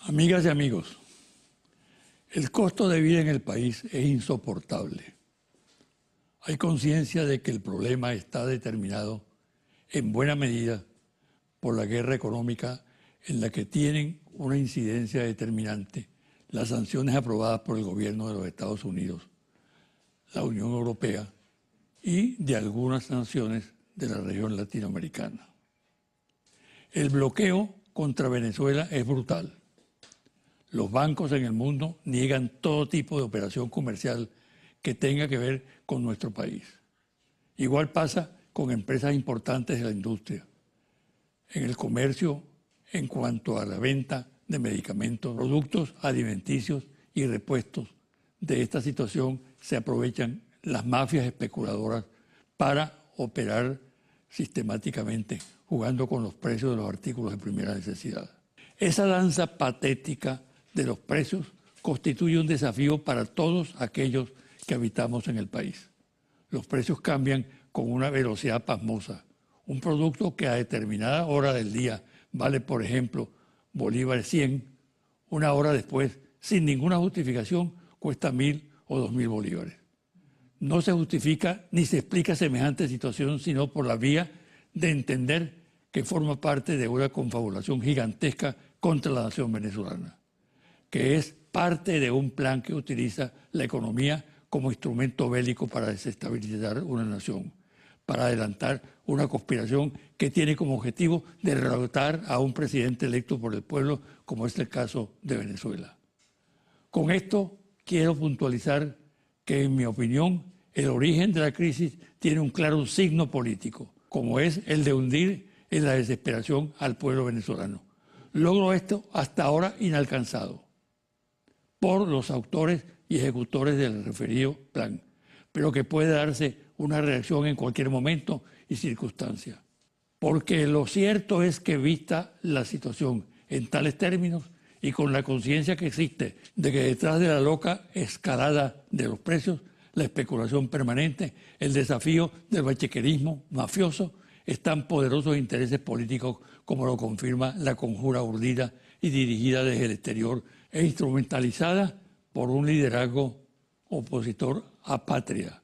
Amigas y amigos, el costo de vida en el país es insoportable. Hay conciencia de que el problema está determinado en buena medida por la guerra económica en la que tienen una incidencia determinante las sanciones aprobadas por el gobierno de los Estados Unidos, la Unión Europea y de algunas naciones de la región latinoamericana. El bloqueo contra Venezuela es brutal. Los bancos en el mundo niegan todo tipo de operación comercial que tenga que ver con nuestro país. Igual pasa con empresas importantes de la industria, en el comercio en cuanto a la venta de medicamentos, productos alimenticios y repuestos. De esta situación se aprovechan las mafias especuladoras para operar sistemáticamente, jugando con los precios de los artículos de primera necesidad. Esa danza patética de los precios constituye un desafío para todos aquellos que habitamos en el país. Los precios cambian con una velocidad pasmosa. Un producto que a determinada hora del día vale, por ejemplo, bolívar 100, una hora después, sin ninguna justificación, cuesta 1.000 o 2.000 bolívares. No se justifica ni se explica semejante situación sino por la vía de entender que forma parte de una confabulación gigantesca contra la nación venezolana, que es parte de un plan que utiliza la economía como instrumento bélico para desestabilizar una nación, para adelantar una conspiración que tiene como objetivo derrotar a un presidente electo por el pueblo, como es el caso de Venezuela. Con esto quiero puntualizar que, en mi opinión, el origen de la crisis tiene un claro signo político, como es el de hundir en la desesperación al pueblo venezolano. Logro esto hasta ahora inalcanzado por los autores y ejecutores del referido plan, pero que puede darse una reacción en cualquier momento y circunstancia. Porque lo cierto es que, vista la situación en tales términos y con la conciencia que existe de que detrás de la loca escalada de los precios, la especulación permanente, el desafío del bachequerismo mafioso, están poderosos intereses políticos, como lo confirma la conjura urdida y dirigida desde el exterior e instrumentalizada por un liderazgo opositor apátrida.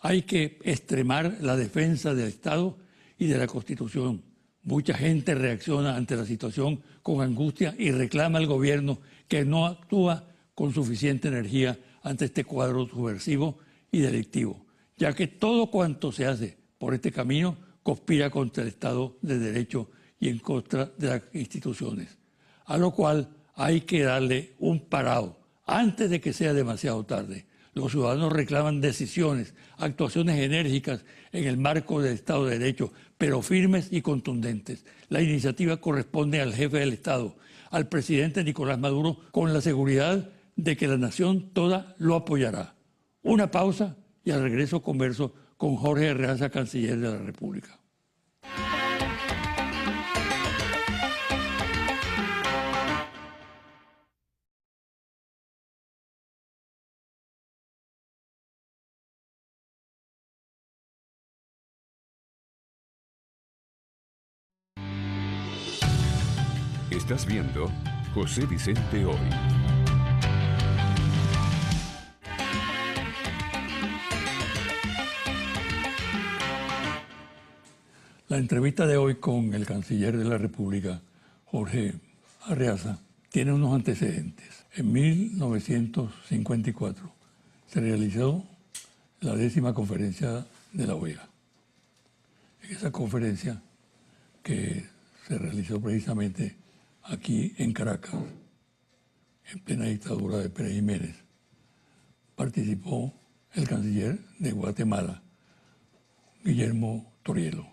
Hay que extremar la defensa del Estado y de la Constitución. Mucha gente reacciona ante la situación con angustia y reclama al gobierno que no actúa con suficiente energía ante este cuadro subversivo y delictivo, ya que todo cuanto se hace por este camino conspira contra el Estado de Derecho y en contra de las instituciones, a lo cual hay que darle un parado antes de que sea demasiado tarde. Los ciudadanos reclaman decisiones, actuaciones enérgicas en el marco del Estado de Derecho, pero firmes y contundentes. La iniciativa corresponde al jefe del Estado, al presidente Nicolás Maduro, con la seguridad de que la nación toda lo apoyará. Una pausa y al regreso converso con Jorge Arreaza, canciller de la República. Estás viendo José Vicente Hoy. La entrevista de hoy con el canciller de la República, Jorge Arreaza, tiene unos antecedentes. En 1954 se realizó la 10ª conferencia de la OEA. En esa conferencia, que se realizó precisamente aquí en Caracas, en plena dictadura de Pérez Jiménez, participó el canciller de Guatemala, Guillermo Torielo.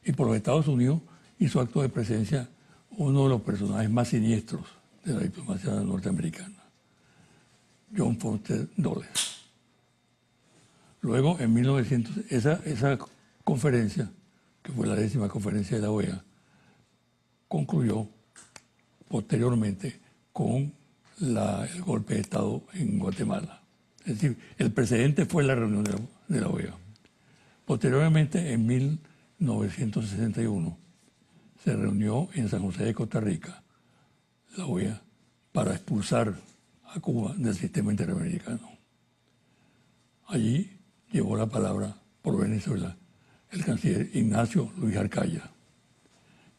Y por los Estados Unidos hizo acto de presencia uno de los personajes más siniestros de la diplomacia norteamericana, John Foster Dulles. Luego, en 1900, esa conferencia, que fue la 10ª conferencia de la OEA, concluyó posteriormente con el golpe de Estado en Guatemala. Es decir, el precedente fue la reunión de la OEA. Posteriormente, en 1961, se reunió en San José de Costa Rica la OEA para expulsar a Cuba del sistema interamericano. Allí llevó la palabra por Venezuela el canciller Ignacio Luis Arcaya,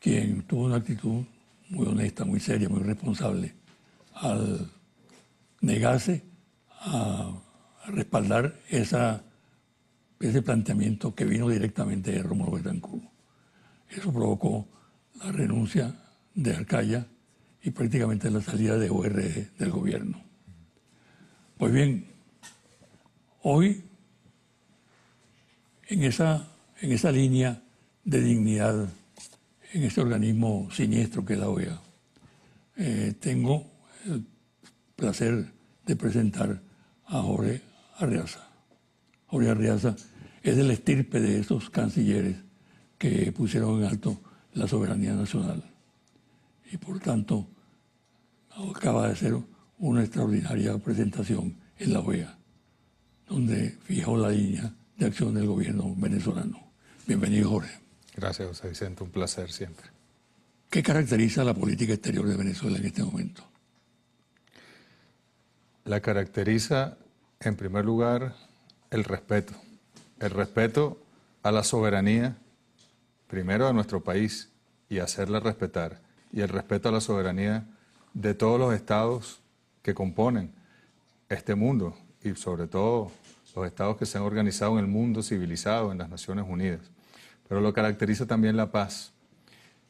quien tuvo una actitud muy honesta, muy seria, muy responsable, al negarse a respaldar ese planteamiento que vino directamente de Rómulo Betancourt. Eso provocó la renuncia de Arcaya y prácticamente la salida de ORD del gobierno. Pues bien, hoy, en esa línea de dignidad, en ese organismo siniestro que es la OEA, tengo el placer de presentar a Jorge Arreaza. Jorge Arreaza es el estirpe de esos cancilleres que pusieron en alto la soberanía nacional. Y por tanto, acaba de hacer una extraordinaria presentación en la OEA, donde fijó la línea de acción del gobierno venezolano. Bienvenido, Jorge. Gracias, José Vicente, un placer siempre. ¿Qué caracteriza la política exterior de Venezuela en este momento? La caracteriza, en primer lugar, el respeto a la soberanía, primero de nuestro país, y hacerla respetar, y el respeto a la soberanía de todos los estados que componen este mundo, y sobre todo los estados que se han organizado en el mundo civilizado, en las Naciones Unidas. Pero lo caracteriza también la paz.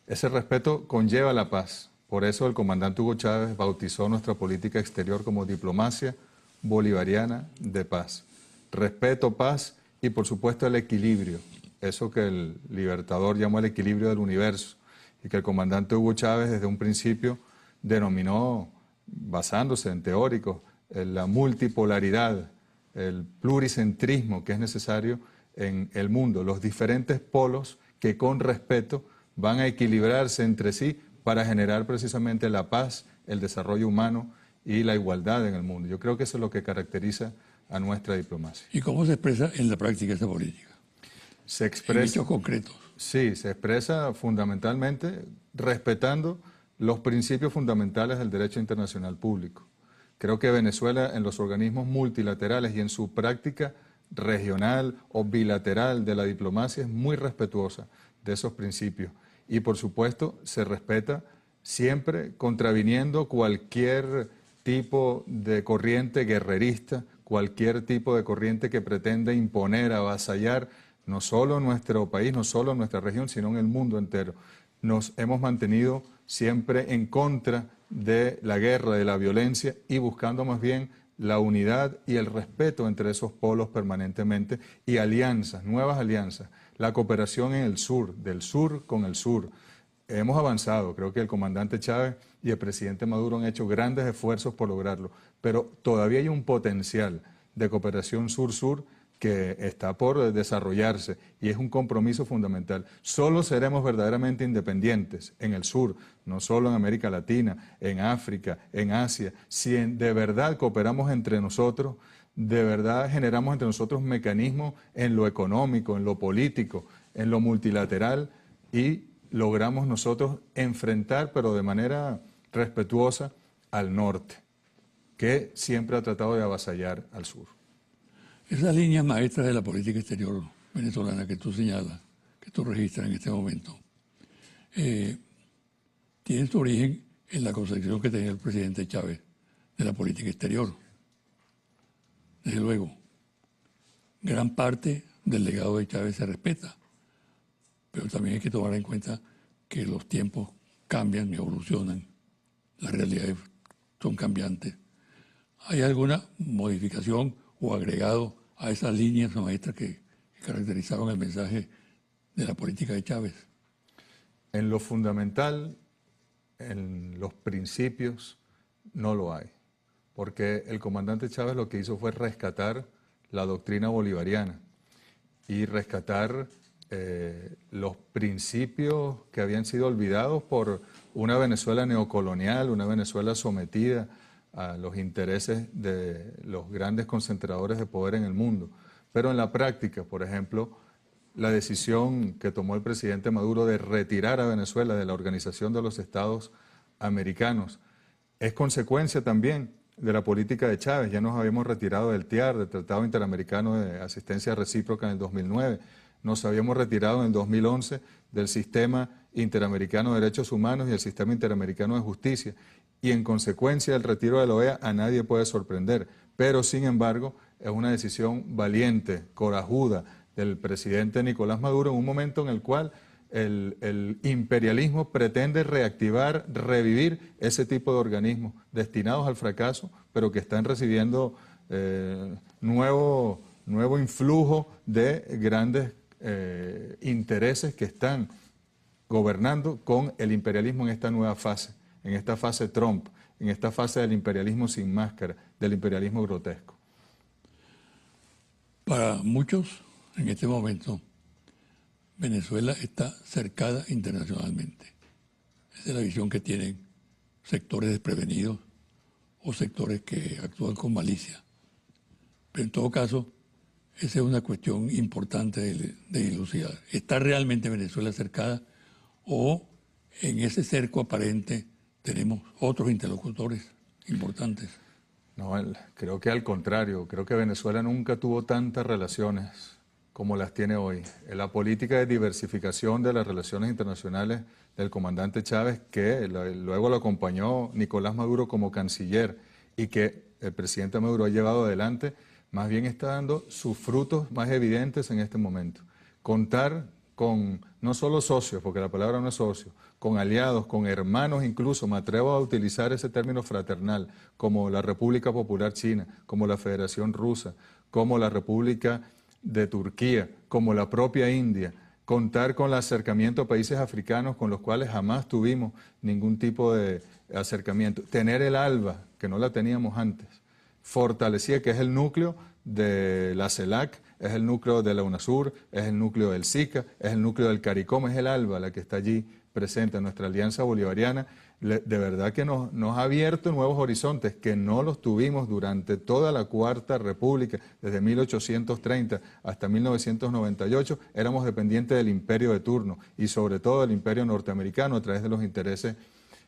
Ese respeto conlleva la paz. Por eso el comandante Hugo Chávez bautizó nuestra política exterior como diplomacia bolivariana de paz. Respeto, paz y por supuesto el equilibrio. Eso que el Libertador llamó el equilibrio del universo y que el comandante Hugo Chávez desde un principio denominó, basándose en teóricos, en la multipolaridad, el pluricentrismo que es necesario en el mundo, los diferentes polos que con respeto van a equilibrarse entre sí para generar precisamente la paz, el desarrollo humano y la igualdad en el mundo. Yo creo que eso es lo que caracteriza a nuestra diplomacia. ¿Y cómo se expresa en la práctica esa política? Se expresa, en hechos concretos. Sí, se expresa fundamentalmente respetando los principios fundamentales del derecho internacional público. Creo que Venezuela en los organismos multilaterales y en su práctica regional o bilateral de la diplomacia es muy respetuosa de esos principios. Y por supuesto se respeta siempre contraviniendo cualquier tipo de corriente guerrerista, cualquier tipo de corriente que pretenda imponer, avasallar no solo nuestro país, no solo nuestra región, sino en el mundo entero. Nos hemos mantenido siempre en contra de la guerra, de la violencia y buscando más bien la unidad y el respeto entre esos polos permanentemente y alianzas, nuevas alianzas, la cooperación en el sur, del sur con el sur. Hemos avanzado, creo que el comandante Chávez y el presidente Maduro han hecho grandes esfuerzos por lograrlo, pero todavía hay un potencial de cooperación sur-sur que está por desarrollarse y es un compromiso fundamental. Solo seremos verdaderamente independientes en el sur, no solo en América Latina, en África, en Asia, si de verdad cooperamos entre nosotros, de verdad generamos entre nosotros mecanismos en lo económico, en lo político, en lo multilateral y logramos nosotros enfrentar, pero de manera respetuosa, al norte, que siempre ha tratado de avasallar al sur. Esas líneas maestras de la política exterior venezolana que tú señalas, que tú registras en este momento, tienen su origen en la concepción que tenía el presidente Chávez de la política exterior. Desde luego, gran parte del legado de Chávez se respeta, pero también hay que tomar en cuenta que los tiempos cambian, evolucionan, las realidades son cambiantes. ¿Hay alguna modificación o agregado a esas líneas maestras que caracterizaron el mensaje de la política de Chávez? En lo fundamental, en los principios, no lo hay, porque el comandante Chávez lo que hizo fue rescatar la doctrina bolivariana y rescatar los principios que habían sido olvidados por una Venezuela neocolonial, una Venezuela sometida a los intereses de los grandes concentradores de poder en el mundo. Pero en la práctica, por ejemplo, la decisión que tomó el presidente Maduro de retirar a Venezuela de la Organización de los Estados Americanos es consecuencia también de la política de Chávez. Ya nos habíamos retirado del TIAR, del Tratado Interamericano de Asistencia Recíproca, en el 2009. Nos habíamos retirado en el 2011 del Sistema Interamericano de Derechos Humanos y el Sistema Interamericano de Justicia. Y en consecuencia del retiro de la OEA a nadie puede sorprender. Pero, sin embargo, es una decisión valiente, corajuda del presidente Nicolás Maduro en un momento en el cual el imperialismo pretende reactivar, revivir ese tipo de organismos destinados al fracaso, pero que están recibiendo nuevo influjo de grandes intereses que están gobernando con el imperialismo en esta nueva fase, en esta fase Trump, en esta fase del imperialismo sin máscara, del imperialismo grotesco. Para muchos, en este momento, Venezuela está cercada internacionalmente. Esa es la visión que tienen sectores desprevenidos o sectores que actúan con malicia. Pero en todo caso, esa es una cuestión importante de dilucidar. ¿Está realmente Venezuela cercada o en ese cerco aparente tenemos otros interlocutores importantes? No, creo que al contrario, creo que Venezuela nunca tuvo tantas relaciones como las tiene hoy. La política de diversificación de las relaciones internacionales del comandante Chávez, que luego lo acompañó Nicolás Maduro como canciller y que el presidente Maduro ha llevado adelante, más bien está dando sus frutos más evidentes en este momento. Contar con no solo socios, porque la palabra no es socio, con aliados, con hermanos incluso, me atrevo a utilizar ese término fraternal, como la República Popular China, como la Federación Rusa, como la República de Turquía, como la propia India, contar con el acercamiento a países africanos con los cuales jamás tuvimos ningún tipo de acercamiento, tener el ALBA, que no la teníamos antes, fortalecida, que es el núcleo de la CELAC, es el núcleo de la UNASUR, es el núcleo del SICA, es el núcleo del CARICOM, es el ALBA la que está allí presente en nuestra alianza bolivariana. De verdad que nos ha abierto nuevos horizontes que no los tuvimos durante toda la Cuarta República, desde 1830 hasta 1998, éramos dependientes del imperio de turno y sobre todo del imperio norteamericano a través de los intereses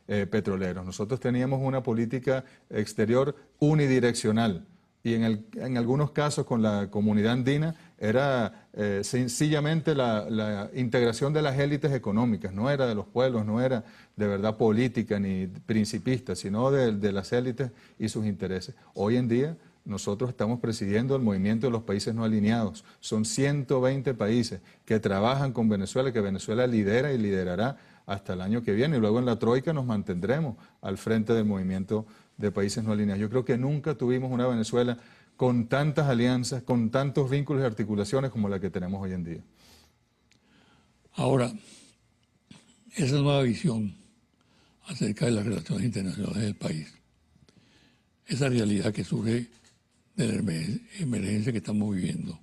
petroleros. Nosotros teníamos una política exterior unidireccional y en algunos casos con la comunidad andina era sencillamente la integración de las élites económicas, no era de los pueblos, no era de verdad política ni principista, sino de las élites y sus intereses. Hoy en día nosotros estamos presidiendo el movimiento de los países no alineados. Son 120 países que trabajan con Venezuela, que Venezuela lidera y liderará hasta el año que viene. Y luego en la Troika nos mantendremos al frente del movimiento de países no alineados. Yo creo que nunca tuvimos una Venezuela con tantas alianzas, con tantos vínculos y articulaciones como la que tenemos hoy en día. Ahora, esa nueva visión acerca de las relaciones internacionales del país, esa realidad que surge de la emergencia que estamos viviendo,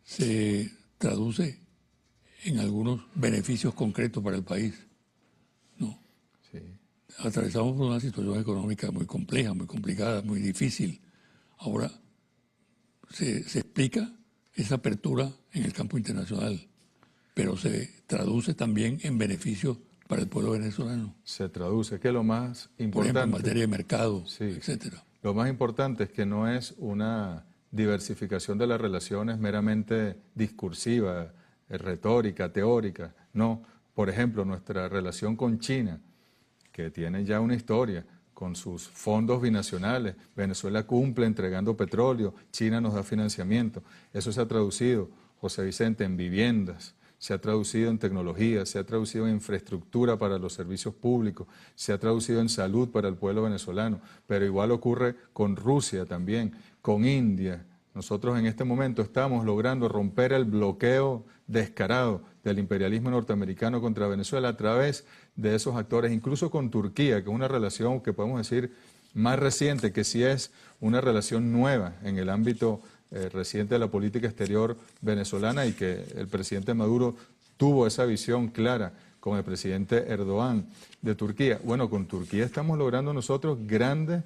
se traduce en algunos beneficios concretos para el país, ¿no? Sí. Atravesamos por una situación económica muy compleja, muy complicada, muy difícil. Ahora se explica esa apertura en el campo internacional, pero se traduce también en beneficios para el pueblo venezolano. Se traduce, que lo más importante... Por ejemplo, en materia de mercado, sí, etcétera. Lo más importante es que no es una diversificación de las relaciones meramente discursiva, retórica, teórica. No, por ejemplo, nuestra relación con China, que tiene ya una historia, con sus fondos binacionales. Venezuela cumple entregando petróleo, China nos da financiamiento. Eso se ha traducido, José Vicente, en viviendas, se ha traducido en tecnología, se ha traducido en infraestructura para los servicios públicos, se ha traducido en salud para el pueblo venezolano, pero igual ocurre con Rusia también, con India. Nosotros en este momento estamos logrando romper el bloqueo descarado del imperialismo norteamericano contra Venezuela a través de esos actores, incluso con Turquía, que es una relación que podemos decir más reciente, que sí es una relación nueva en el ámbito reciente de la política exterior venezolana y que el presidente Maduro tuvo esa visión clara con el presidente Erdogan de Turquía. Bueno, con Turquía estamos logrando nosotros grandes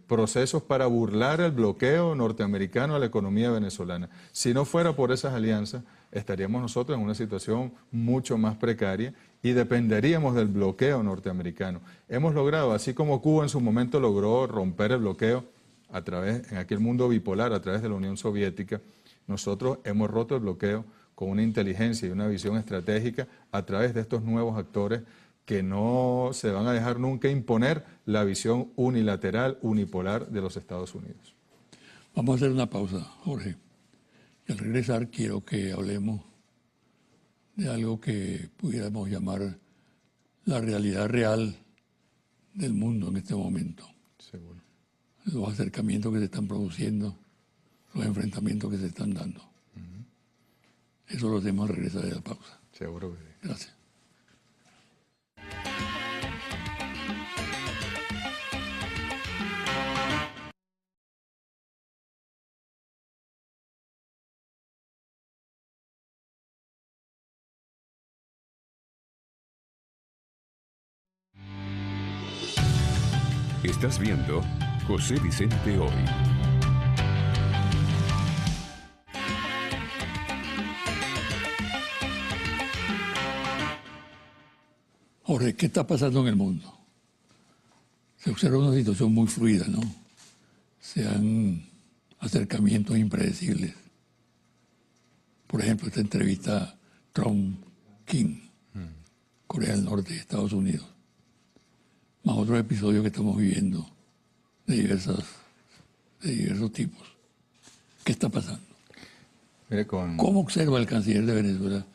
procesos para burlar el bloqueo norteamericano a la economía venezolana. Si no fuera por esas alianzas, estaríamos nosotros en una situación mucho más precaria y dependeríamos del bloqueo norteamericano. Hemos logrado, así como Cuba en su momento logró romper el bloqueo en aquel mundo bipolar a través de la Unión Soviética, nosotros hemos roto el bloqueo con una inteligencia y una visión estratégica a través de estos nuevos actores que no se van a dejar nunca imponer la visión unilateral, unipolar de los Estados Unidos. Vamos a hacer una pausa, Jorge. Y al regresar quiero que hablemos de algo que pudiéramos llamar la realidad real del mundo en este momento. Seguro. Los acercamientos que se están produciendo, los enfrentamientos que se están dando. Eso lo hacemos al regresar de la pausa. Seguro que sí. Gracias. Estás viendo José Vicente Hoy. Jorge, ¿qué está pasando en el mundo? Se observa una situación muy fluida, ¿no? Se dan acercamientos impredecibles. Por ejemplo, esta entrevista Trump-Kim, Corea del Norte y Estados Unidos. Más otros episodios que estamos viviendo de diversos tipos. ¿Qué está pasando? Mire, ¿Cómo observa el canciller de Venezuela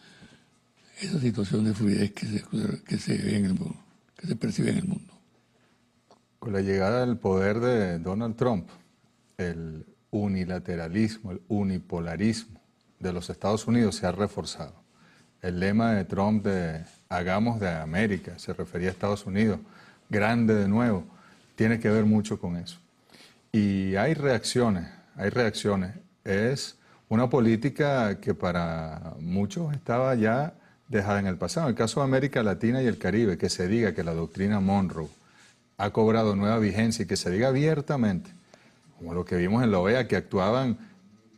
esa situación de fluidez que se ve en el mundo, que se percibe en el mundo? Con la llegada del poder de Donald Trump, el unilateralismo, el unipolarismo de los Estados Unidos se ha reforzado. El lema de Trump de hagamos de América, se refería a Estados Unidos, grande de nuevo, tiene que ver mucho con eso. Y hay reacciones. Es una política que para muchos estaba ya dejada en el pasado. En el caso de América Latina y el Caribe, que se diga que la doctrina Monroe ha cobrado nueva vigencia y que se diga abiertamente, como lo que vimos en la OEA, que actuaban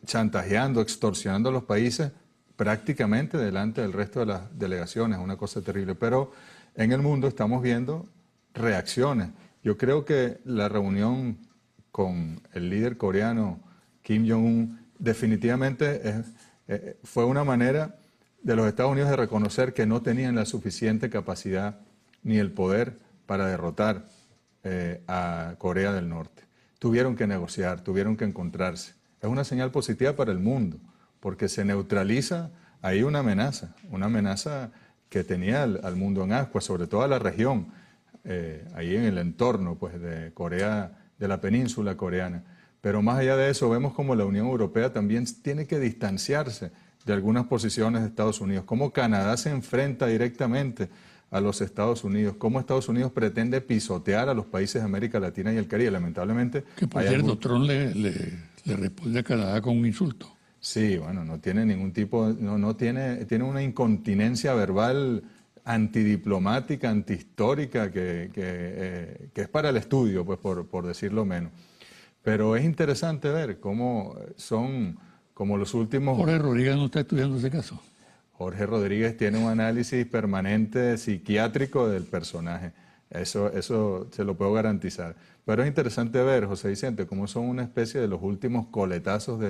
chantajeando, extorsionando a los países prácticamente delante del resto de las delegaciones, una cosa terrible. Pero en el mundo estamos viendo reacciones. Yo creo que la reunión con el líder coreano Kim Jong-un definitivamente fue una manera de los Estados Unidos de reconocer que no tenían la suficiente capacidad ni el poder para derrotar a Corea del Norte. Tuvieron que negociar, tuvieron que encontrarse. Es una señal positiva para el mundo, porque se neutraliza ahí una amenaza que tenía al mundo en ascuas, sobre todo a la región, ahí en el entorno pues, de Corea, de la península coreana. Pero más allá de eso, vemos como la Unión Europea también tiene que distanciarse de algunas posiciones de Estados Unidos, cómo Canadá se enfrenta directamente a los Estados Unidos, cómo Estados Unidos pretende pisotear a los países de América Latina y el Caribe. Lamentablemente... Que por cierto, Trump le responde a Canadá con un insulto. Sí, bueno, no tiene ningún tipo, tiene una incontinencia verbal antidiplomática, antihistórica, que es para el estudio, pues por decirlo menos. Pero es interesante ver cómo son como los últimos... Jorge Rodríguez no está estudiando ese caso. Jorge Rodríguez tiene un análisis permanente psiquiátrico del personaje. Eso se lo puedo garantizar. Pero es interesante ver, José Vicente, cómo son una especie de los últimos coletazos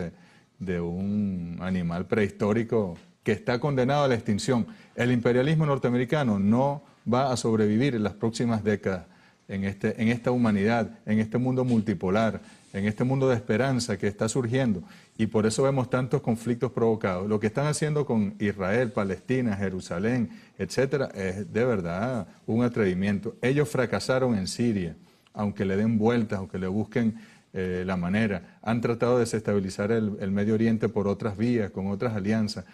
de un animal prehistórico que está condenado a la extinción. El imperialismo norteamericano no va a sobrevivir en las próximas décadas en esta humanidad, en este mundo multipolar, en este mundo de esperanza que está surgiendo. Y por eso vemos tantos conflictos provocados. Lo que están haciendo con Israel, Palestina, Jerusalén, etcétera, es de verdad un atrevimiento. Ellos fracasaron en Siria, aunque le den vueltas, aunque le busquen la manera. Han tratado de desestabilizar el Medio Oriente por otras vías, con otras alianzas.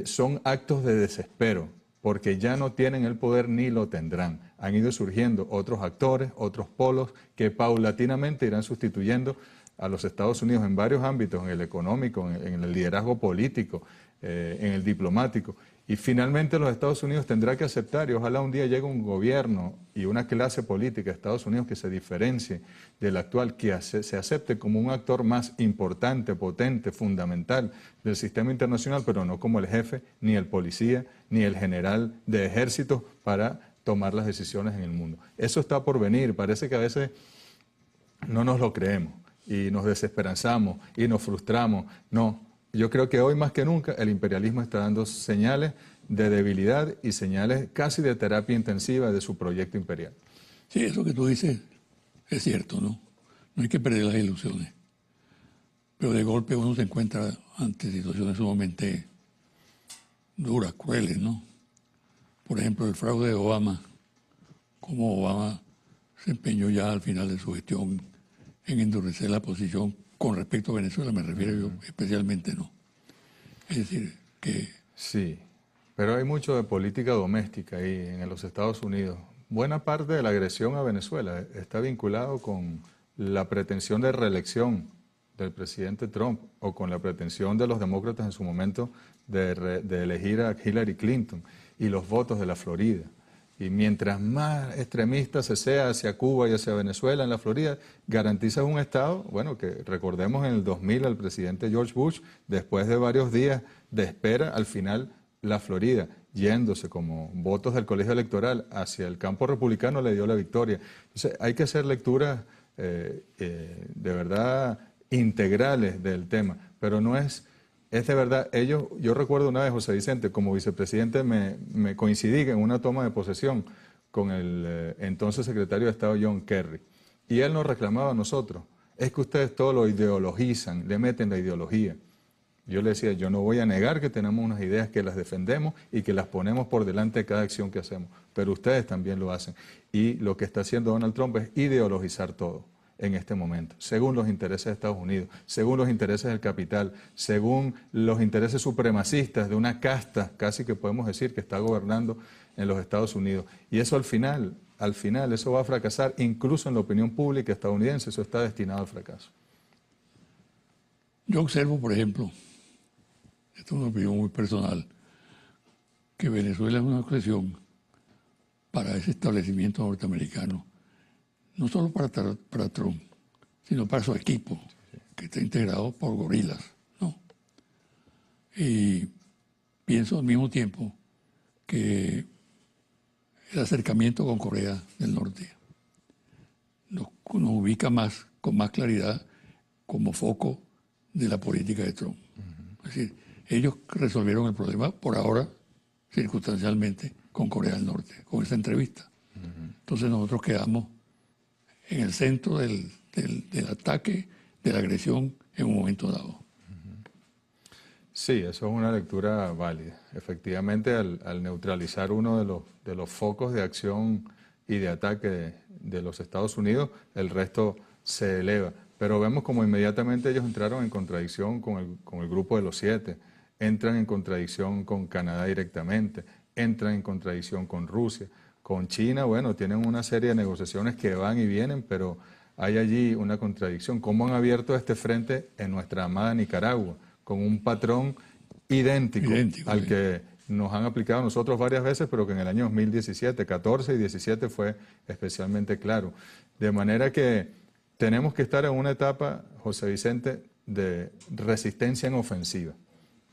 Son actos de desespero, porque ya no tienen el poder ni lo tendrán. Han ido surgiendo otros actores, otros polos, que paulatinamente irán sustituyendo a los Estados Unidos en varios ámbitos, en el económico, en el liderazgo político, en el diplomático. Y finalmente los Estados Unidos tendrá que aceptar, y ojalá un día llegue un gobierno y una clase política de Estados Unidos que se diferencie del actual, que se acepte como un actor más importante, potente, fundamental del sistema internacional, pero no como el jefe, ni el policía, ni el general de ejército para tomar las decisiones en el mundo. Eso está por venir, parece que a veces no nos lo creemos y nos desesperanzamos y nos frustramos. No, yo creo que hoy más que nunca el imperialismo está dando señales de debilidad y señales casi de terapia intensiva de su proyecto imperial. Sí, eso que tú dices es cierto, ¿no? No hay que perder las ilusiones. Pero de golpe uno se encuentra ante situaciones sumamente duras, crueles, ¿no? Por ejemplo, el fraude de Obama, cómo Obama se empeñó ya al final de su gestión en endurecer la posición con respecto a Venezuela, me refiero yo especialmente, ¿no? Es decir, que... Sí, pero hay mucho de política doméstica ahí en los Estados Unidos. Buena parte de la agresión a Venezuela está vinculado con la pretensión de reelección del presidente Trump o con la pretensión de los demócratas en su momento de elegir a Hillary Clinton y los votos de la Florida. Y mientras más extremista se sea hacia Cuba y hacia Venezuela en la Florida, garantiza un Estado, bueno, que recordemos en el 2000 al presidente George Bush, después de varios días de espera, al final la Florida, yéndose como votos del colegio electoral hacia el campo republicano, le dio la victoria. Entonces hay que hacer lecturas de verdad integrales del tema, pero no es... Es de verdad, yo recuerdo una vez, José Vicente, como vicepresidente me coincidí en una toma de posesión con el entonces secretario de Estado John Kerry. Y él nos reclamaba a nosotros, es que ustedes todo lo ideologizan, le meten la ideología. Yo le decía, yo no voy a negar que tenemos unas ideas que las defendemos y que las ponemos por delante de cada acción que hacemos, pero ustedes también lo hacen. Y lo que está haciendo Donald Trump es ideologizar todo en este momento, según los intereses de Estados Unidos, según los intereses del capital, según los intereses supremacistas de una casta, casi que podemos decir que está gobernando en los Estados Unidos. Y eso al final, eso va a fracasar, incluso en la opinión pública estadounidense, eso está destinado al fracaso. Yo observo, por ejemplo, esto es una opinión muy personal, que Venezuela es una ocasión para ese establecimiento norteamericano, no solo para Trump, sino para su equipo, que está integrado por gorilas, ¿no? Y pienso al mismo tiempo que el acercamiento con Corea del Norte nos ubica más, con más claridad, como foco de la política de Trump. Es decir, ellos resolvieron el problema por ahora, circunstancialmente, con Corea del Norte, con esa entrevista. Entonces nosotros quedamos en el centro del ataque, de la agresión en un momento dado. Sí, eso es una lectura válida. Efectivamente, al neutralizar uno de los focos de acción y de ataque de los Estados Unidos, el resto se eleva. Pero vemos como inmediatamente ellos entraron en contradicción con el Grupo de los Siete, entran en contradicción con Canadá directamente, entran en contradicción con Rusia. Con China, bueno, tienen una serie de negociaciones que van y vienen, pero hay allí una contradicción. ¿Cómo han abierto este frente en nuestra amada Nicaragua? Con un patrón idéntico al que nos han aplicado nosotros varias veces, pero que en el año 2017, 14 y 17 fue especialmente claro. De manera que tenemos que estar en una etapa, José Vicente, de resistencia en ofensiva.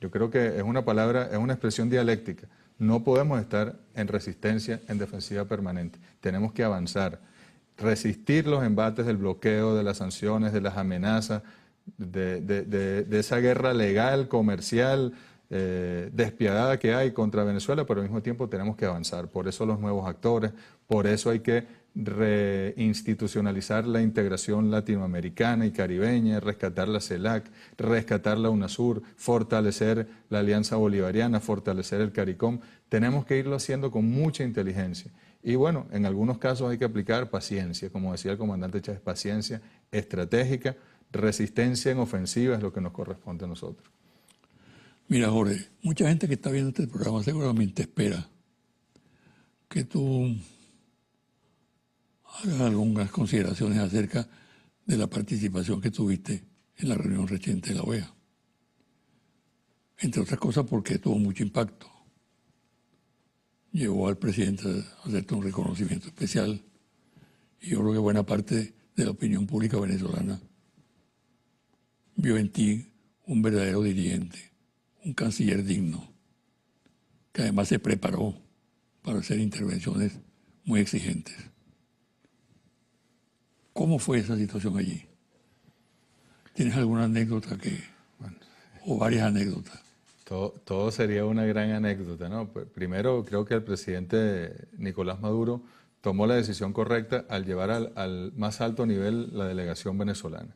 Yo creo que es una palabra, es una expresión dialéctica. No podemos estar en resistencia, en defensiva permanente. Tenemos que avanzar, resistir los embates del bloqueo, de las sanciones, de las amenazas, de esa guerra legal, comercial, despiadada que hay contra Venezuela, pero al mismo tiempo tenemos que avanzar. Por eso los nuevos actores, por eso hay que reinstitucionalizar la integración latinoamericana y caribeña, rescatar la CELAC, rescatar la UNASUR, fortalecer la Alianza Bolivariana, fortalecer el CARICOM. Tenemos que irlo haciendo con mucha inteligencia. Y bueno, en algunos casos hay que aplicar paciencia, como decía el comandante Chávez, paciencia estratégica, resistencia en ofensiva es lo que nos corresponde a nosotros. Mira, Jorge, mucha gente que está viendo este programa seguramente espera que tú hagas algunas consideraciones acerca de la participación que tuviste en la reunión reciente de la OEA. Entre otras cosas porque tuvo mucho impacto. llevó al presidente a hacerte un reconocimiento especial. Y yo creo que buena parte de la opinión pública venezolana vio en ti un verdadero dirigente, un canciller digno, que además se preparó para hacer intervenciones muy exigentes. ¿Cómo fue esa situación allí? ¿Tienes alguna anécdota o varias anécdotas? Todo sería una gran anécdota, ¿no? Primero, creo que el presidente Nicolás Maduro tomó la decisión correcta al llevar al más alto nivel la delegación venezolana.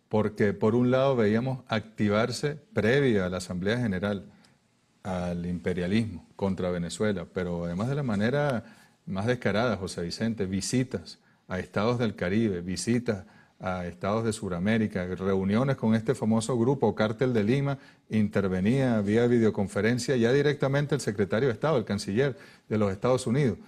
Porque por un lado veíamos activarse previa a la Asamblea General al imperialismo contra Venezuela, pero además de la manera más descarada, José Vicente, visitas a estados del Caribe, visitas a estados de Sudamérica, reuniones con este famoso grupo Cártel de Lima, intervenía vía videoconferencia ya directamente el secretario de Estado, el canciller de los Estados Unidos,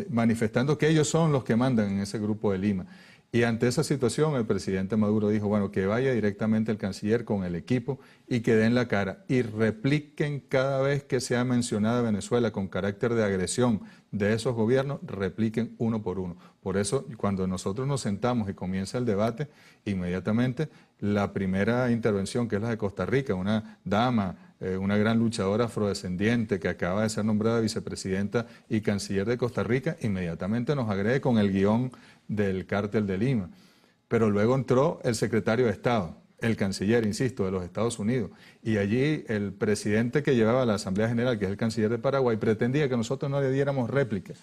manifestando que ellos son los que mandan en ese grupo de Lima. Y ante esa situación el presidente Maduro dijo, bueno, que vaya directamente el canciller con el equipo y que den la cara y repliquen cada vez que sea mencionada Venezuela con carácter de agresión de esos gobiernos, repliquen uno por uno. Por eso, cuando nosotros nos sentamos y comienza el debate, inmediatamente la primera intervención, que es la de Costa Rica, una dama, una gran luchadora afrodescendiente que acaba de ser nombrada vicepresidenta y canciller de Costa Rica, inmediatamente nos agrede con el guión del Cártel de Lima. Pero luego entró el secretario de Estado, el canciller, insisto, de los Estados Unidos, y allí el presidente que llevaba la Asamblea General, que es el canciller de Paraguay, pretendía que nosotros no le diéramos réplica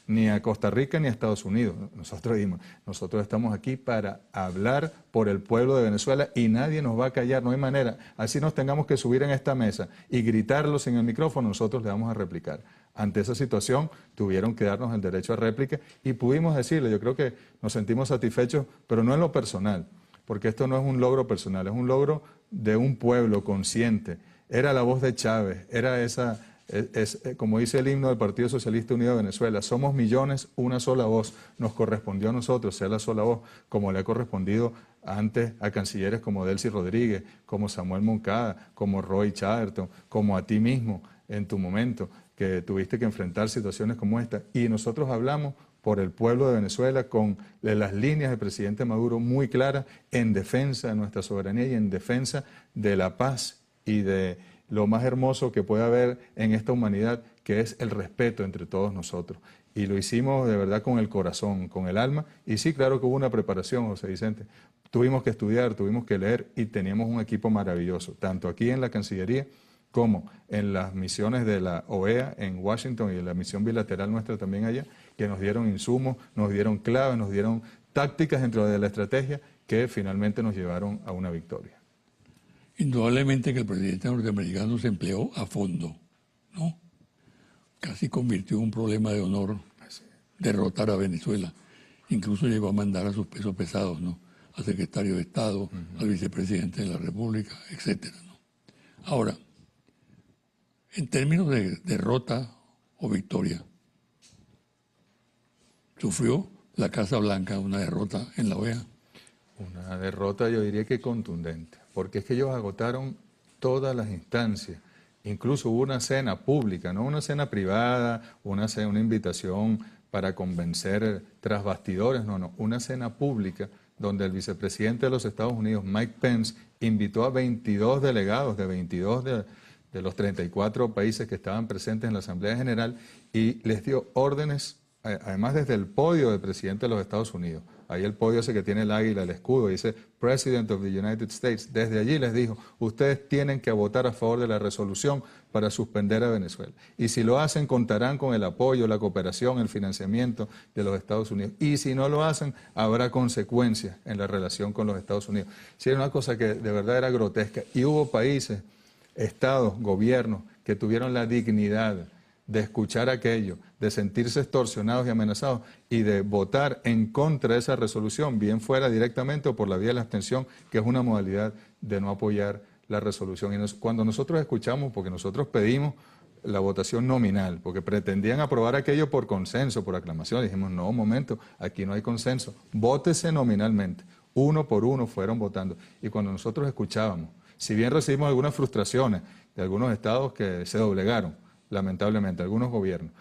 ni a Costa Rica ni a Estados Unidos. Nosotros dijimos, nosotros estamos aquí para hablar por el pueblo de Venezuela y nadie nos va a callar, no hay manera. Así nos tengamos que subir en esta mesa y gritarlos en el micrófono, nosotros le vamos a replicar. Ante esa situación tuvieron que darnos el derecho a réplica y pudimos decirle, yo creo que nos sentimos satisfechos, pero no en lo personal, porque esto no es un logro personal, es un logro de un pueblo consciente. Era la voz de Chávez, era esa... como dice el himno del Partido Socialista Unido de Venezuela, somos millones, una sola voz, nos correspondió a nosotros ser la sola voz, como le ha correspondido antes a cancilleres como Delcy Rodríguez, como Samuel Moncada, como Roy Chatterton, como a ti mismo en tu momento, que tuviste que enfrentar situaciones como esta. Y nosotros hablamos por el pueblo de Venezuela con las líneas del presidente Maduro muy claras en defensa de nuestra soberanía y en defensa de la paz y de lo más hermoso que puede haber en esta humanidad, que es el respeto entre todos nosotros. Y lo hicimos de verdad con el corazón, con el alma. Y sí, claro que hubo una preparación, José Vicente. Tuvimos que estudiar, tuvimos que leer y teníamos un equipo maravilloso, tanto aquí en la Cancillería como en las misiones de la OEA en Washington y en la misión bilateral nuestra también allá, que nos dieron insumos, nos dieron claves, nos dieron tácticas dentro de la estrategia que finalmente nos llevaron a una victoria. Indudablemente que el presidente norteamericano se empleó a fondo, ¿no? Casi convirtió en un problema de honor derrotar a Venezuela. Incluso llegó a mandar a sus pesos pesados, ¿no? Al secretario de Estado, al vicepresidente de la República, etcétera, ¿no? Ahora, en términos de derrota o victoria, sufrió la Casa Blanca una derrota en la OEA. Una derrota, yo diría que contundente, porque es que ellos agotaron todas las instancias. Incluso hubo una cena pública, no una cena privada, una invitación para convencer tras bastidores, no, una cena pública donde el vicepresidente de los Estados Unidos, Mike Pence, invitó a 22 delegados de 22 de los 34 países que estaban presentes en la Asamblea General y les dio órdenes, además desde el podio del presidente de los Estados Unidos. Ahí el podio ese que tiene el águila, el escudo, dice President of the United States. Desde allí les dijo, ustedes tienen que votar a favor de la resolución para suspender a Venezuela. Y si lo hacen, contarán con el apoyo, la cooperación, el financiamiento de los Estados Unidos. Y si no lo hacen, habrá consecuencias en la relación con los Estados Unidos. Sí, era una cosa que de verdad era grotesca. Y hubo países, estados, gobiernos, que tuvieron la dignidad de escuchar aquello, de sentirse extorsionados y amenazados y de votar en contra de esa resolución, bien fuera directamente o por la vía de la abstención, que es una modalidad de no apoyar la resolución. Y cuando nosotros escuchamos, porque nosotros pedimos la votación nominal, porque pretendían aprobar aquello por consenso, por aclamación, dijimos, no, un momento, aquí no hay consenso, vótese nominalmente. Uno por uno fueron votando. Y cuando nosotros escuchábamos, si bien recibimos algunas frustraciones de algunos estados que se doblegaron, lamentablemente, algunos gobiernos,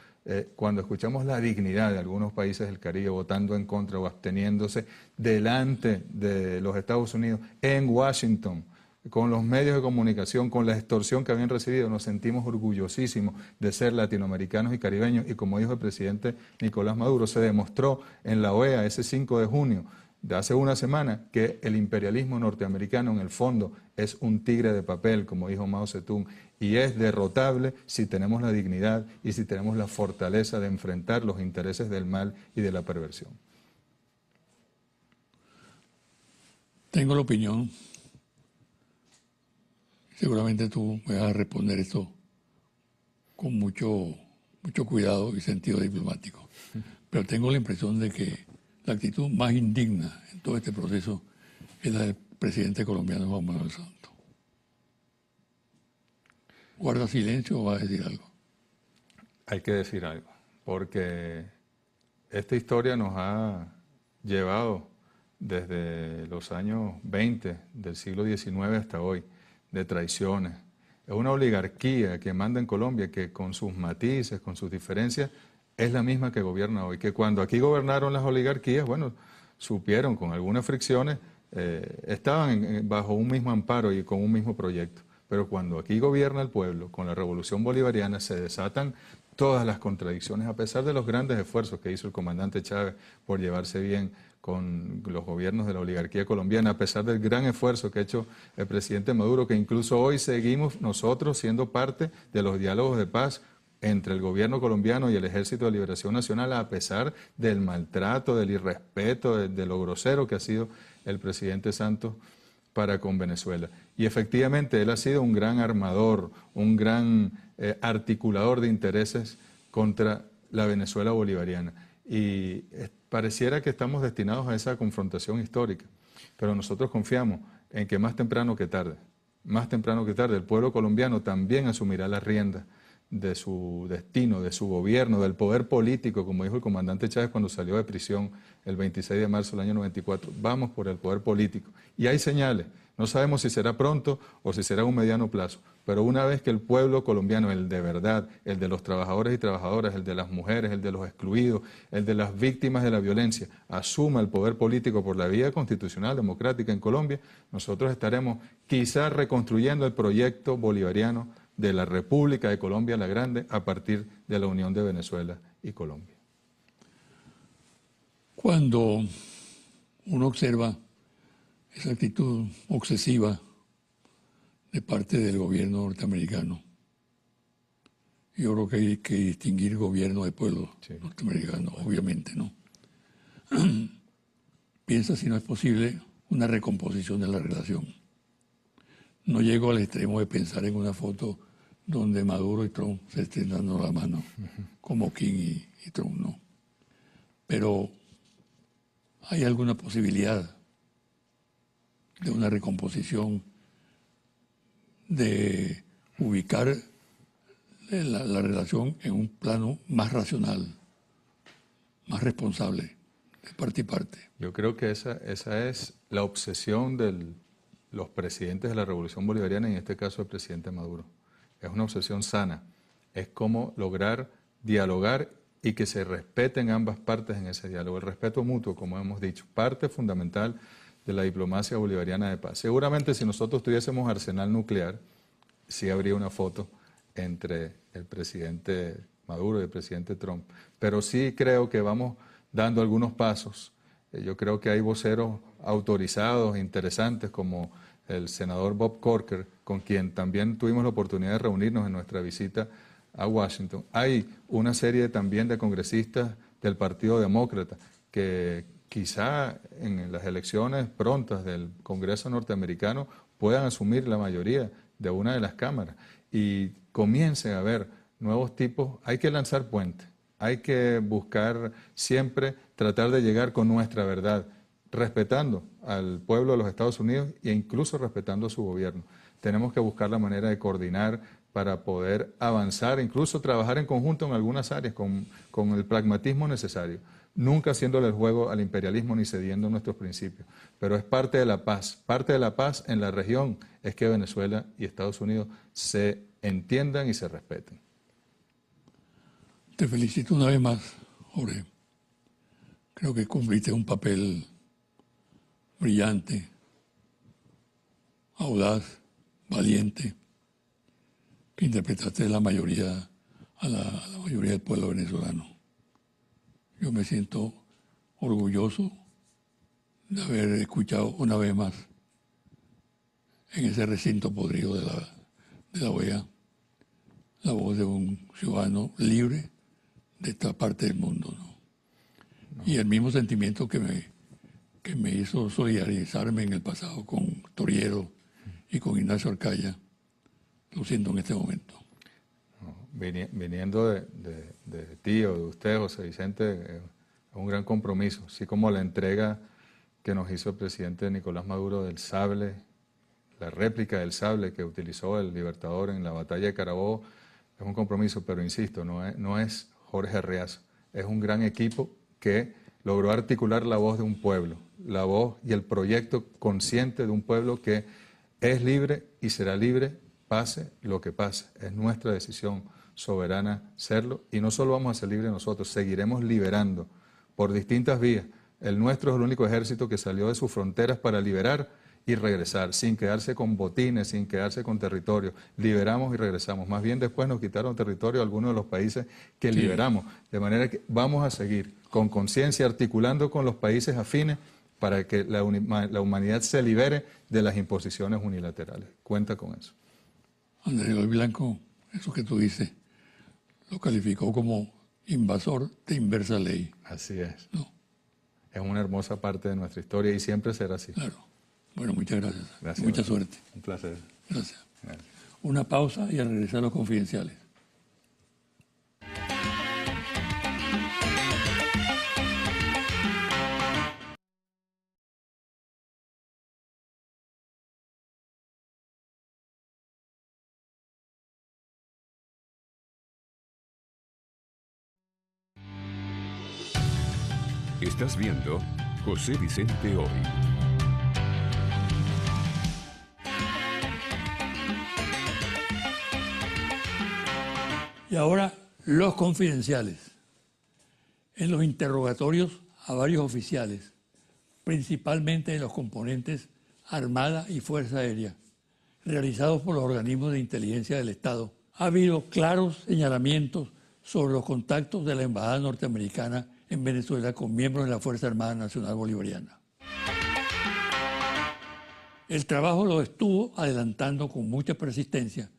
cuando escuchamos la dignidad de algunos países del Caribe votando en contra o absteniéndose delante de los Estados Unidos en Washington, con los medios de comunicación, con la extorsión que habían recibido, nos sentimos orgullosísimos de ser latinoamericanos y caribeños, y como dijo el presidente Nicolás Maduro, se demostró en la OEA ese 5 de junio de hace una semana que el imperialismo norteamericano en el fondo es un tigre de papel, como dijo Mao Zedong, y es derrotable si tenemos la dignidad y si tenemos la fortaleza de enfrentar los intereses del mal y de la perversión. Tengo la opinión, seguramente tú me vas a responder esto con mucho cuidado y sentido diplomático, pero tengo la impresión de que la actitud más indigna en todo este proceso es la del presidente colombiano Juan Manuel Santos. ¿Guarda silencio o va a decir algo? Hay que decir algo, porque esta historia nos ha llevado desde los años 20 del siglo XIX hasta hoy, de traiciones. Es una oligarquía que manda en Colombia, que con sus matices, con sus diferencias, es la misma que gobierna hoy, que cuando aquí gobernaron las oligarquías, bueno, supieron con algunas fricciones, estaban bajo un mismo amparo y con un mismo proyecto. Pero cuando aquí gobierna el pueblo, con la revolución bolivariana, se desatan todas las contradicciones, a pesar de los grandes esfuerzos que hizo el comandante Chávez por llevarse bien con los gobiernos de la oligarquía colombiana, a pesar del gran esfuerzo que ha hecho el presidente Maduro, que incluso hoy seguimos nosotros siendo parte de los diálogos de paz entre el gobierno colombiano y el Ejército de Liberación Nacional, a pesar del maltrato, del irrespeto, de lo grosero que ha sido el presidente Santos para con Venezuela. Y efectivamente él ha sido un gran armador, un gran articulador de intereses contra la Venezuela bolivariana. Y pareciera que estamos destinados a esa confrontación histórica, pero nosotros confiamos en que más temprano que tarde, el pueblo colombiano también asumirá las riendas de su destino, de su gobierno, del poder político, como dijo el comandante Chávez cuando salió de prisión el 26 de marzo del año 94. Vamos por el poder político. Y hay señales. No sabemos si será pronto o si será a un mediano plazo, pero una vez que el pueblo colombiano, el de verdad, el de los trabajadores y trabajadoras, el de las mujeres, el de los excluidos, el de las víctimas de la violencia, asuma el poder político por la vía constitucional democrática en Colombia, nosotros estaremos quizás reconstruyendo el proyecto bolivariano de la República de Colombia la Grande a partir de la unión de Venezuela y Colombia. Cuando uno observa esa actitud obsesiva de parte del gobierno norteamericano, yo creo que hay que distinguir gobierno de pueblo norteamericano, obviamente, ¿no? Piensa si no es posible una recomposición de la relación. No llego al extremo de pensar en una foto donde Maduro y Trump se estén dando la mano, como Kim y Trump, no. Pero hay alguna posibilidad de una recomposición, de ubicar la relación en un plano más racional, más responsable, de parte y parte. Yo creo que esa es la obsesión de los presidentes de la Revolución Bolivariana, y en este caso el presidente Maduro. Es una obsesión sana, es cómo lograr dialogar y que se respeten ambas partes en ese diálogo. El respeto mutuo, como hemos dicho, parte fundamental de la diplomacia bolivariana de paz. Seguramente si nosotros tuviésemos arsenal nuclear, sí habría una foto entre el presidente Maduro y el presidente Trump, pero sí creo que vamos dando algunos pasos. Yo creo que hay voceros autorizados, interesantes, como el senador Bob Corker, con quien también tuvimos la oportunidad de reunirnos en nuestra visita a Washington. Hay una serie también de congresistas del Partido Demócrata que quizá en las elecciones prontas del Congreso norteamericano puedan asumir la mayoría de una de las cámaras y comiencen a haber nuevos tipos. Hay que lanzar puentes, hay que buscar siempre tratar de llegar con nuestra verdad, respetando al pueblo de los Estados Unidos e incluso respetando a su gobierno. Tenemos que buscar la manera de coordinar para poder avanzar, incluso trabajar en conjunto en algunas áreas con el pragmatismo necesario, nunca haciéndole el juego al imperialismo ni cediendo nuestros principios. Pero es parte de la paz. Parte de la paz en la región es que Venezuela y Estados Unidos se entiendan y se respeten. Te felicito una vez más, Jorge. Creo que cumpliste un papel brillante, audaz, valiente, que interpretaste a la mayoría del pueblo venezolano. Yo me siento orgulloso de haber escuchado una vez más en ese recinto podrido de la OEA la voz de un ciudadano libre de esta parte del mundo, ¿no? Y el mismo sentimiento que me hizo solidarizarme en el pasado con Toriero y con Ignacio Arcaya, lo siento en este momento. Viniendo de ti o de usted, José Vicente, es un gran compromiso, así como la entrega que nos hizo el presidente Nicolás Maduro del sable, la réplica del sable que utilizó el Libertador en la batalla de Carabobo, es un compromiso, pero insisto, no es Jorge Arreaza, es un gran equipo que logró articular la voz de un pueblo, la voz y el proyecto consciente de un pueblo que es libre y será libre, pase lo que pase. Es nuestra decisión soberana serlo, y no solo vamos a ser libres nosotros, seguiremos liberando por distintas vías. El nuestro es el único ejército que salió de sus fronteras para liberar y regresar, sin quedarse con botines, sin quedarse con territorio. Liberamos y regresamos. Más bien después nos quitaron territorio a algunos de los países que liberamos. De manera que vamos a seguir con conciencia, articulando con los países afines para que la humanidad se libere de las imposiciones unilaterales. Cuenta con eso. Andrés Eloy Blanco, eso que tú dices, lo calificó como invasor de inversa ley. Así es. ¿No? Es una hermosa parte de nuestra historia y siempre será así. Claro. Bueno, muchas gracias. Gracias. Mucha suerte. Un placer. Gracias. Gracias. Una pausa y a regresar a los confidenciales. Estás viendo José Vicente Hoy. Y ahora, los confidenciales. En los interrogatorios a varios oficiales, principalmente de los componentes Armada y Fuerza Aérea, realizados por los organismos de inteligencia del Estado, ha habido claros señalamientos sobre los contactos de la Embajada norteamericana en Venezuela con miembros de la Fuerza Armada Nacional Bolivariana. El trabajo lo estuvo adelantando con mucha persistencia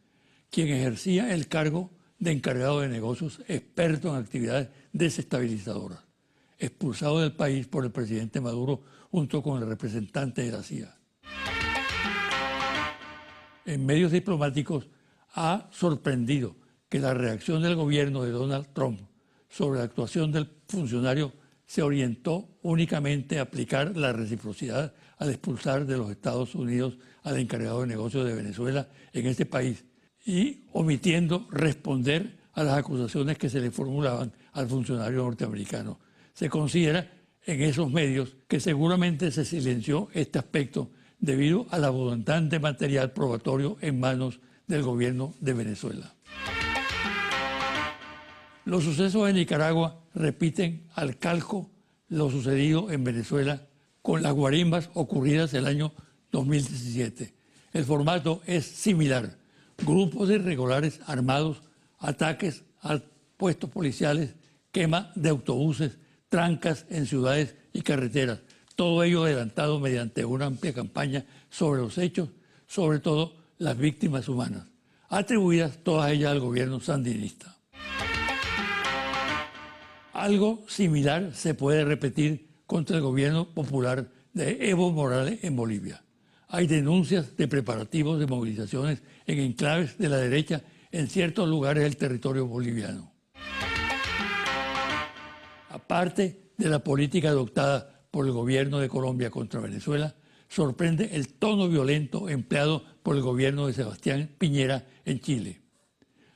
quien ejercía el cargo de encargado de negocios experto en actividades desestabilizadoras, expulsado del país por el presidente Maduro junto con el representante de la CIA. En medios diplomáticos ha sorprendido que la reacción del gobierno de Donald Trump sobre la actuación del funcionario se orientó únicamente a aplicar la reciprocidad al expulsar de los Estados Unidos al encargado de negocios de Venezuela en este país y omitiendo responder a las acusaciones que se le formulaban al funcionario norteamericano. Se considera en esos medios que seguramente se silenció este aspecto debido al abundante material probatorio en manos del gobierno de Venezuela. Los sucesos en Nicaragua repiten al calco lo sucedido en Venezuela con las guarimbas ocurridas el año 2017. El formato es similar. Grupos de irregulares armados, ataques a puestos policiales, quema de autobuses, trancas en ciudades y carreteras. Todo ello adelantado mediante una amplia campaña sobre los hechos, sobre todo las víctimas humanas, atribuidas todas ellas al gobierno sandinista. Algo similar se puede repetir contra el gobierno popular de Evo Morales en Bolivia. Hay denuncias de preparativos de movilizaciones en enclaves de la derecha en ciertos lugares del territorio boliviano. Aparte de la política adoptada por el gobierno de Colombia contra Venezuela, sorprende el tono violento empleado por el gobierno de Sebastián Piñera en Chile.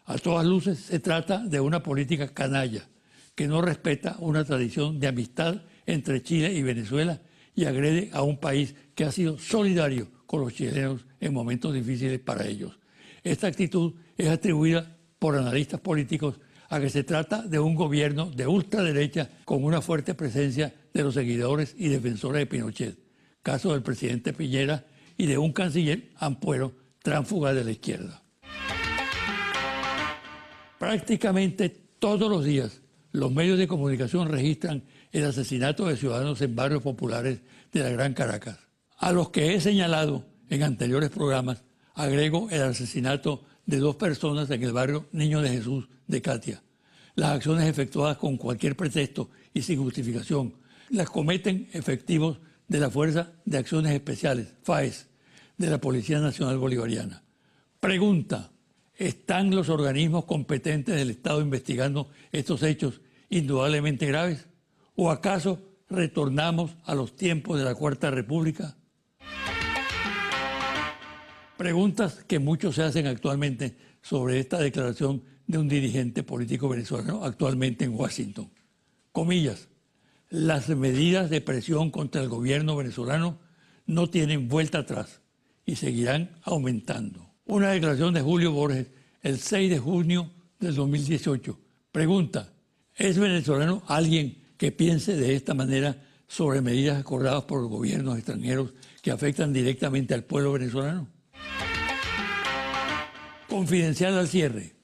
A todas luces se trata de una política canalla que no respeta una tradición de amistad entre Chile y Venezuela y agrede a un país que ha sido solidario con los chilenos en momentos difíciles para ellos. Esta actitud es atribuida por analistas políticos a que se trata de un gobierno de ultraderecha con una fuerte presencia de los seguidores y defensores de Pinochet, caso del presidente Piñera, y de un canciller Ampuero, tránsfuga de la izquierda. Prácticamente todos los días los medios de comunicación registran el asesinato de ciudadanos en barrios populares de la Gran Caracas. A los que he señalado en anteriores programas, agrego el asesinato de 2 personas en el barrio Niño de Jesús de Catia. Las acciones efectuadas con cualquier pretexto y sin justificación las cometen efectivos de la Fuerza de Acciones Especiales, FAES, de la Policía Nacional Bolivariana. Pregunta: ¿están los organismos competentes del Estado investigando estos hechos indudablemente graves? ¿O acaso retornamos a los tiempos de la Cuarta República? Preguntas que muchos se hacen actualmente sobre esta declaración de un dirigente político venezolano actualmente en Washington. Comillas: las medidas de presión contra el gobierno venezolano no tienen vuelta atrás y seguirán aumentando. Una declaración de Julio Borges el 6 de junio del 2018. Pregunta: ¿es venezolano alguien que piense de esta manera sobre medidas acordadas por gobiernos extranjeros que afectan directamente al pueblo venezolano? Confidencial al cierre.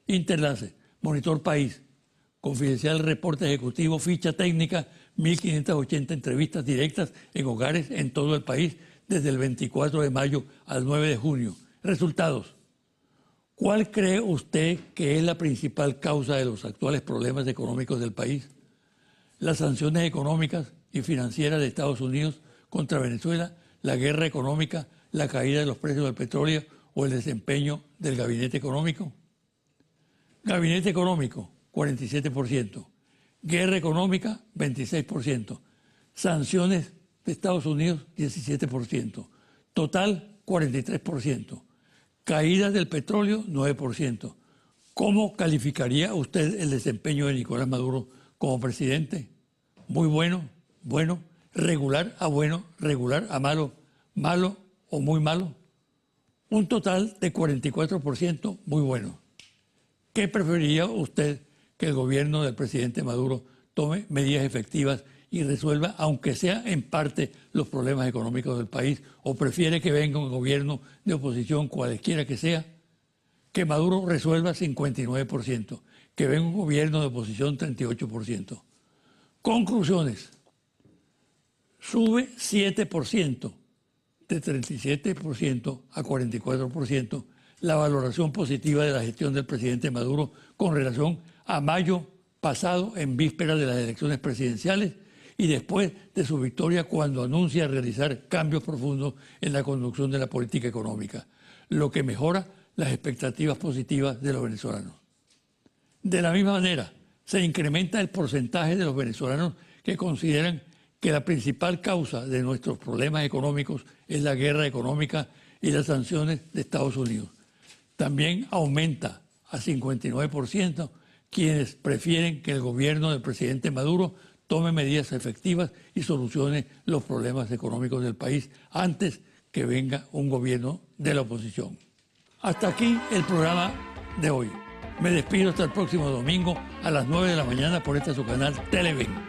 Interlace. Monitor País. Confidencial reporte ejecutivo, ficha técnica, 1.580 entrevistas directas en hogares en todo el país desde el 24 de mayo al 9 de junio. Resultados. ¿Cuál cree usted que es la principal causa de los actuales problemas económicos del país? Las sanciones económicas y financieras de Estados Unidos contra Venezuela, la guerra económica, la caída de los precios del petróleo o el desempeño del gabinete económico. Gabinete económico, 47%. Guerra económica, 26%. Sanciones de Estados Unidos, 17%. Total, 43%. Caída del petróleo, 9%. ¿Cómo calificaría usted el desempeño de Nicolás Maduro como presidente? Muy bueno, bueno, regular a bueno, regular a malo, malo o muy malo. Un total de 44% muy bueno. ¿Qué preferiría usted que el gobierno del presidente Maduro tome medidas efectivas y resuelva, aunque sea en parte, los problemas económicos del país? ¿O prefiere que venga un gobierno de oposición, cualquiera que sea? Que Maduro resuelva 59%, que venga un gobierno de oposición 38%. Conclusiones. Sube 7%, de 37% a 44%, la valoración positiva de la gestión del presidente Maduro con relación a mayo pasado, en vísperas de las elecciones presidenciales y después de su victoria, cuando anuncia realizar cambios profundos en la conducción de la política económica, lo que mejora las expectativas positivas de los venezolanos. De la misma manera, se incrementa el porcentaje de los venezolanos que consideran que la principal causa de nuestros problemas económicos es la guerra económica y las sanciones de Estados Unidos. También aumenta a 59% quienes prefieren que el gobierno del presidente Maduro tome medidas efectivas y solucione los problemas económicos del país antes que venga un gobierno de la oposición. Hasta aquí el programa de hoy. Me despido hasta el próximo domingo a las 9 de la mañana por este su canal Televen.